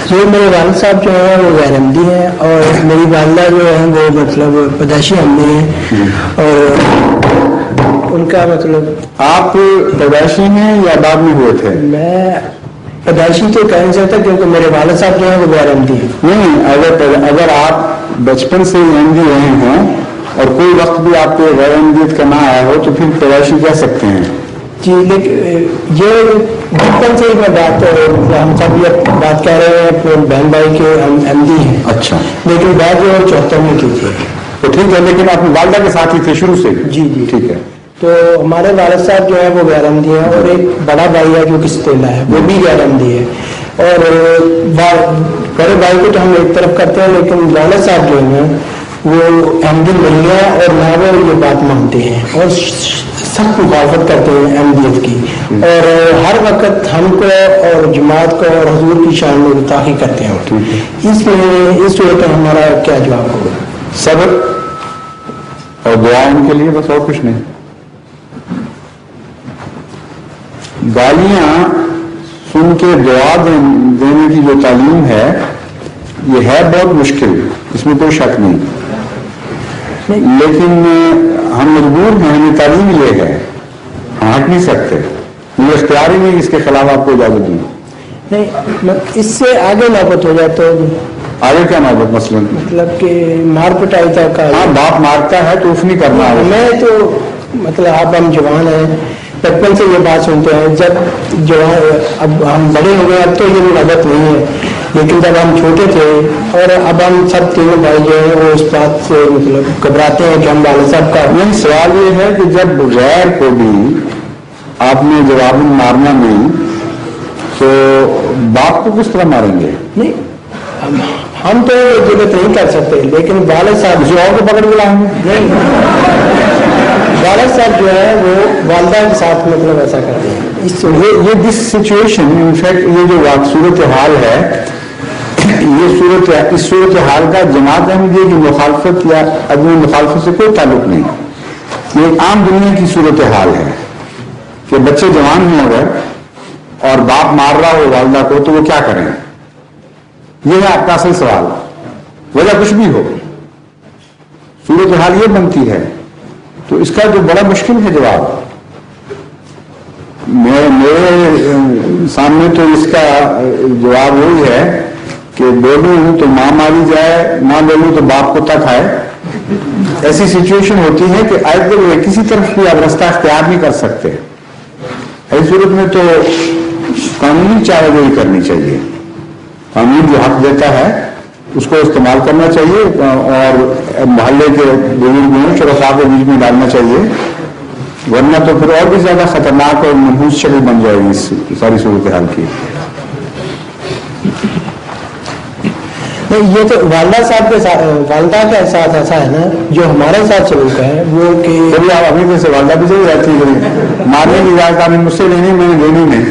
جو میرے والد صاحب جو ہیں وہ غیر احمدی ہیں اور میری والدہ جو ہیں وہ مطلب پیدائشی احمدی ہیں اور ان کا مطلب. آپ پیدائشی ہیں یا بعد میں ہوئے تھے؟ میں پیدائشی تو کہہ نہیں سکتا کیونکہ میرے والد صاحب جو ہیں وہ غیر احمدی ہیں. نہیں، اگر آپ بچپن سے احمدی رہے ہوں اور کوئی وقت بھی آپ کو غیر احمدیت کا نہ آیا ہو تو پھر پیدائشی کہہ سکتے ہیں. جی لیکن یہ بچپن سے ہی میں بات ہم سب یہ بات کہہ رہے ہیں اپنے بہن بھائی کے احمدی ہیں. اچھا. لیکن بات جو ہے 74 میں کی تھی. تو ٹھیک ہے، لیکن اپنی والدہ کے ساتھ ہی تھے شروع سے؟ جی جی ٹھیک ہے. تو ہمارے والد صاحب جو ہے وہ غیر احمدی ہیں اور ایک بڑا بھائی ہے جو کستیلا ہے وہ بھی غیر احمدی ہے. اور بڑے بھائی کو تو ہم ایک طرف کرتے ہیں لیکن والد صاحب جو ہیں وہ احمدی نہیں ہے اور نہ وہ یہ بات مانتے ہیں اور سخت مخالفت کرتے ہیں احمدیت کی اور ہر وقت ہم کو اور جماعت کو اور حضور کی شان میں گستاخی کرتے ہیں. اس میں اس صورت میں ہمارا کیا جواب ہوگا؟ صبر اور دعا ان کے لیے، بس اور کچھ نہیں. گالیاں سن کے دعا دینے کی جو تعلیم ہے یہ ہے بہت مشکل، اس میں کوئی شک نہیں، لیکن ہم مجبور ہیں، ہمیں تعلیم یہ ہے، ہم ہٹ نہیں سکتے، یہ اختیار ہی نہیں اس کے خلاف آپ کو اجازت دوں. نہیں اس سے آگے نوبت ہو جائے تو آگے کیا نوبت؟ مطلب کہ مار پٹائی تک کا. ہاں باپ مارتا ہے تو اس نہیں کرنا. میں تو مطلب اب ہم جوان ہیں، بچپن سے یہ بات سنتے ہیں، جب جوان اب ہم بڑے ہو گئے اب تو یہ عادت نہیں ہے، لیکن جب ہم چھوٹے تھے اور اب ہم سب تینوں بھائی جو ہیں وہ اس بات سے مطلب گھبراتے ہیں کہ ہم والد صاحب کا. نہیں، سوال یہ ہے کہ جب غیر کو بھی آپ نے جواب مارنا نہیں تو باپ کو کس طرح ماریں گے؟ نہیں ہم تو ضرورت نہیں کر سکتے، لیکن والد صاحب جو اور کو پکڑ کے لائیں گے. نہیں، والد صاحب جو ہے وہ والدہ کے ساتھ مطلب ایسا کرتے ہیں. یہ دس سچویشن انفیکٹ یہ جو صورت حال ہے یہ اس صورت حال کا جماعت احمدیہ کی مخالفت یا عدم مخالفت سے کوئی تعلق نہیں. یہ عام دنیا کی صورت حال ہے کہ بچے جوان ہوں اگر اور باپ مار رہا ہو والدہ کو تو وہ کیا کریں. یہ ہے آپ کا اصل سوال. وجہ کچھ بھی ہو صورت حال یہ بنتی ہے تو اس کا جو بڑا مشکل ہے جواب. میرے سامنے تو اس کا جواب وہی ہے کہ بولوں تو ماں ماری جائے، نہ بولوں تو باپ کتا کھائے. ایسی سچویشن ہوتی ہے کہ آج تک کسی طرف بھی آپ رستہ اختیار نہیں کر سکتے. ایسی صورت میں تو قانونی چارہ جوئی کرنی چاہیے. قانون جو حق دیتا ہے اس کو استعمال کرنا چاہیے اور محلے کے بزرگوں شرفاء کے بیچ میں ڈالنا چاہیے، ورنہ تو پھر اور بھی زیادہ خطرناک اور محفوظ شکل بن جائے گی اس ساری صورتحال کی. یہ تو والدہ صاحب کے ساتھ، والدہ کا احساس ایسا ہے نا جو ہمارے ساتھ سلوک ہے وہ کہ آپ اپنی سے والدہ بھی صحیح رہتی ہے. مارنے کی اجازت آپ نے مجھ سے لینی، میں نے دینی نہیں.